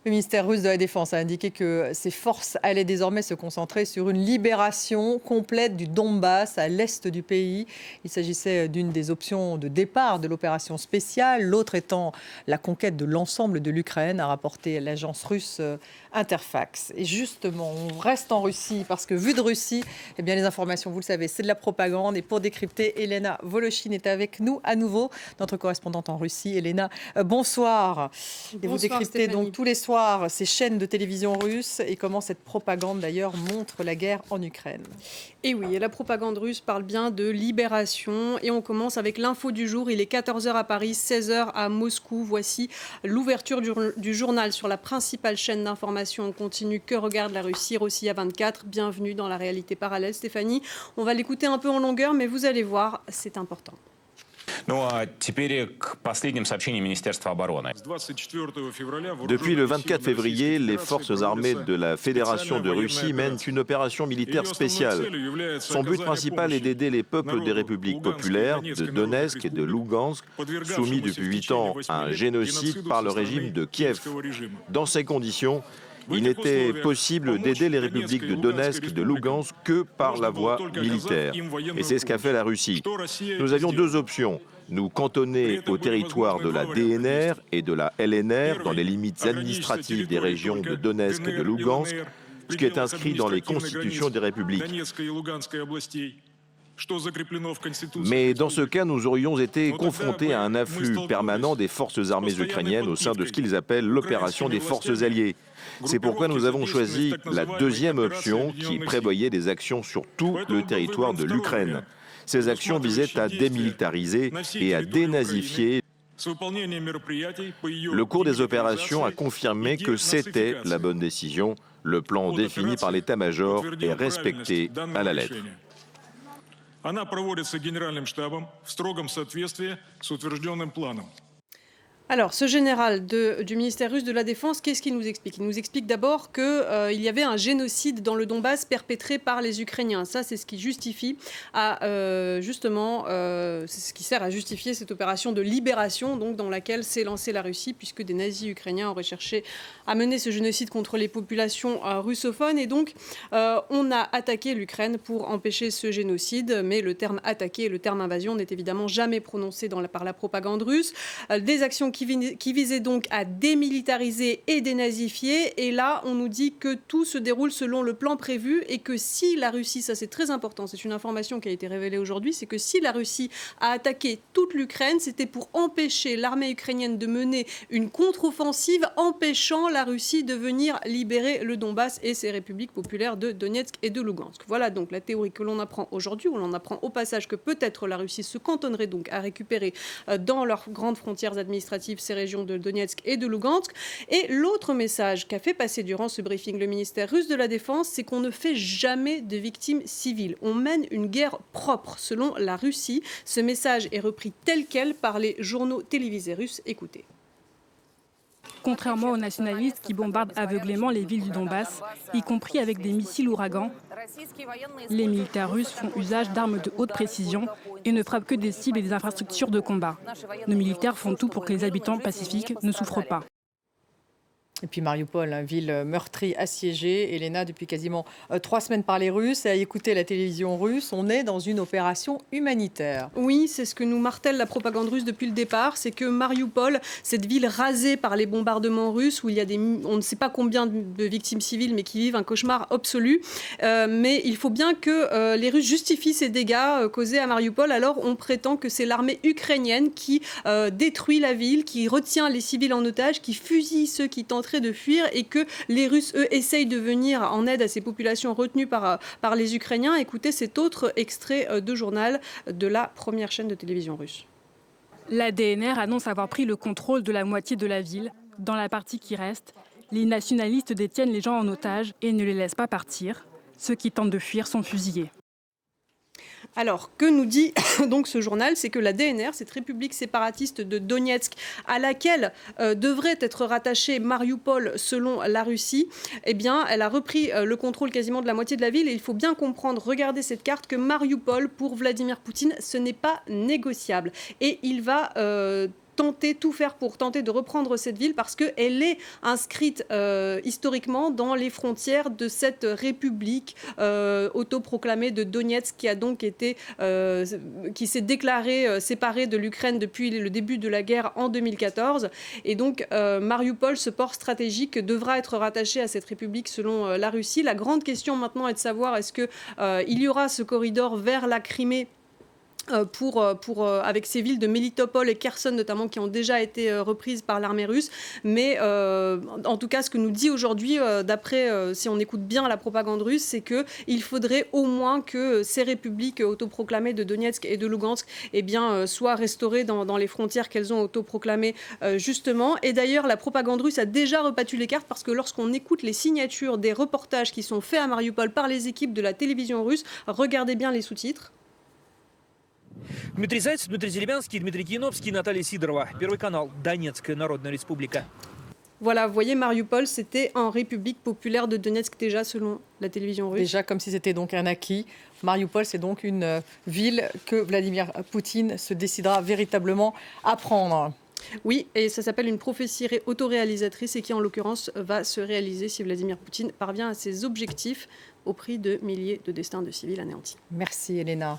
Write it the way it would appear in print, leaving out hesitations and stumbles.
Le ministère russe de la Défense a indiqué que ses forces allaient désormais se concentrer sur une libération complète du Donbass à l'est du pays. Il s'agissait d'une des options de départ de l'opération spéciale, l'autre étant la conquête de l'ensemble de l'Ukraine, a rapporté l'agence russe Interfax. Et justement, on reste en Russie parce que vu de Russie, eh bien les informations, vous le savez, c'est de la propagande. Et pour décrypter, Elena Voloshin est avec nous à nouveau, notre correspondante en Russie. Elena, bonsoir. Et vous décryptez donc tous les soirs ces chaînes de télévision russes et comment cette propagande d'ailleurs montre la guerre en Ukraine. Et oui, et la propagande russe parle bien de libération. Et on commence avec l'info du jour. Il est 14h à Paris, 16h à Moscou. Voici l'ouverture du journal sur la principale chaîne d'information en continu que regarde la Russie, Rossiya 24. Bienvenue dans la réalité parallèle, Stéphanie. On va l'écouter un peu en longueur, mais vous allez voir, c'est important. Depuis le 24 février, les forces armées de la Fédération de Russie mènent une opération militaire spéciale. Son but principal est d'aider les peuples des républiques populaires de Donetsk et de Lugansk, soumis depuis 8 ans à un génocide par le régime de Kiev. Dans ces conditions, il n'était possible d'aider les républiques de Donetsk et de Lugansk que par la voie militaire. Et c'est ce qu'a fait la Russie. Nous avions deux options. Nous cantonner au territoire de la DNR et de la LNR dans les limites administratives des régions de Donetsk et de Lugansk, ce qui est inscrit dans les constitutions des républiques. Mais dans ce cas, nous aurions été confrontés à un afflux permanent des forces armées ukrainiennes au sein de ce qu'ils appellent l'opération des forces alliées. C'est pourquoi nous avons choisi la deuxième option qui prévoyait des actions sur tout le territoire de l'Ukraine. Ces actions visaient à démilitariser et à dénazifier. Le cours des opérations a confirmé que c'était la bonne décision. Le plan défini par l'état-major est respecté à la lettre. Она проводится Генеральным штабом в строгом соответствии с утвержденным планом. Alors, ce général du ministère russe de la Défense, qu'est-ce qu'il nous explique? Il nous explique d'abord qu'il y avait un génocide dans le Donbass perpétré par les Ukrainiens. Ça, c'est ce qui justifie c'est ce qui sert à justifier cette opération de libération, donc dans laquelle s'est lancée la Russie, puisque des nazis ukrainiens auraient cherché à mener ce génocide contre les populations russophones. Et donc, on a attaqué l'Ukraine pour empêcher ce génocide, mais le terme attaquer et le terme invasion n'est évidemment jamais prononcé par la propagande russe. Des actions qui visait donc à démilitariser et dénazifier. Et là, on nous dit que tout se déroule selon le plan prévu et que si la Russie, ça c'est très important, c'est une information qui a été révélée aujourd'hui, c'est que si la Russie a attaqué toute l'Ukraine, c'était pour empêcher l'armée ukrainienne de mener une contre-offensive, empêchant la Russie de venir libérer le Donbass et ses républiques populaires de Donetsk et de Lugansk. Voilà donc la théorie que l'on apprend aujourd'hui, où l'on apprend au passage que peut-être la Russie se cantonnerait donc à récupérer dans leurs grandes frontières administratives ces régions de Donetsk et de Lugansk. Et l'autre message qu'a fait passer durant ce briefing le ministère russe de la Défense, c'est qu'on ne fait jamais de victimes civiles. On mène une guerre propre, selon la Russie. Ce message est repris tel quel par les journaux télévisés russes. Écoutez. Contrairement aux nationalistes qui bombardent aveuglément les villes du Donbass, y compris avec des missiles ouragans, les militaires russes font usage d'armes de haute précision et ne frappent que des cibles et des infrastructures de combat. Nos militaires font tout pour que les habitants pacifiques ne souffrent pas. Et puis Mariupol, ville meurtrie, assiégée. Elena, depuis quasiment 3 semaines par les Russes, et à écouter la télévision russe, on est dans une opération humanitaire. Oui, c'est ce que nous martèle la propagande russe depuis le départ, c'est que Mariupol, cette ville rasée par les bombardements russes, où il y a on ne sait pas combien de victimes civiles, mais qui vivent un cauchemar absolu. Mais il faut bien que les Russes justifient ces dégâts causés à Mariupol. Alors on prétend que c'est l'armée ukrainienne qui détruit la ville, qui retient les civils en otage, qui fusille ceux qui tentent de fuir et que les Russes, eux, essayent de venir en aide à ces populations retenues par les Ukrainiens. Écoutez cet autre extrait de journal de la première chaîne de télévision russe. La DNR annonce avoir pris le contrôle de la moitié de la ville. Dans la partie qui reste, les nationalistes détiennent les gens en otage et ne les laissent pas partir. Ceux qui tentent de fuir sont fusillés. Alors, que nous dit donc ce journal? C'est que la DNR, cette république séparatiste de Donetsk, à laquelle devrait être rattachée Mariupol selon la Russie, eh bien, elle a repris le contrôle quasiment de la moitié de la ville. Et il faut bien comprendre, regardez cette carte, que Mariupol, pour Vladimir Poutine, ce n'est pas négociable. Et il va tout faire pour tenter de reprendre cette ville parce qu'elle est inscrite historiquement dans les frontières de cette république autoproclamée de Donetsk qui s'est déclarée séparée de l'Ukraine depuis le début de la guerre en 2014. Et donc Mariupol, ce port stratégique, devra être rattaché à cette république selon la Russie. La grande question maintenant est de savoir est-ce qu'il y aura ce corridor vers la Crimée avec ces villes de Melitopol et Kherson notamment qui ont déjà été reprises par l'armée russe. Mais en tout cas, ce que nous dit aujourd'hui, si on écoute bien la propagande russe, c'est qu'il faudrait au moins que ces républiques autoproclamées de Donetsk et de Lugansk soient restaurées dans les frontières qu'elles ont autoproclamées justement. Et d'ailleurs, la propagande russe a déjà rebattu les cartes parce que lorsqu'on écoute les signatures des reportages qui sont faits à Mariupol par les équipes de la télévision russe, regardez bien les sous-titres. Дмитрий Зайцев, Дмитрий Зелебянский, Дмитрий Киновский, Наталья Сидорова. Первый канал. Донецкая Народная Республика. Voilà, vous voyez, Mariupol, c'était en République populaire de Donetsk déjà, selon la télévision russe. Déjà, comme si c'était donc un acquis. Mariupol, c'est donc une ville que Vladimir Poutine se décidera véritablement à prendre. Oui, et ça s'appelle une prophétie autoréalisatrice et qui, en l'occurrence, va se réaliser si Vladimir Poutine parvient à ses objectifs au prix de milliers de destins de civils anéantis. Merci, Elena.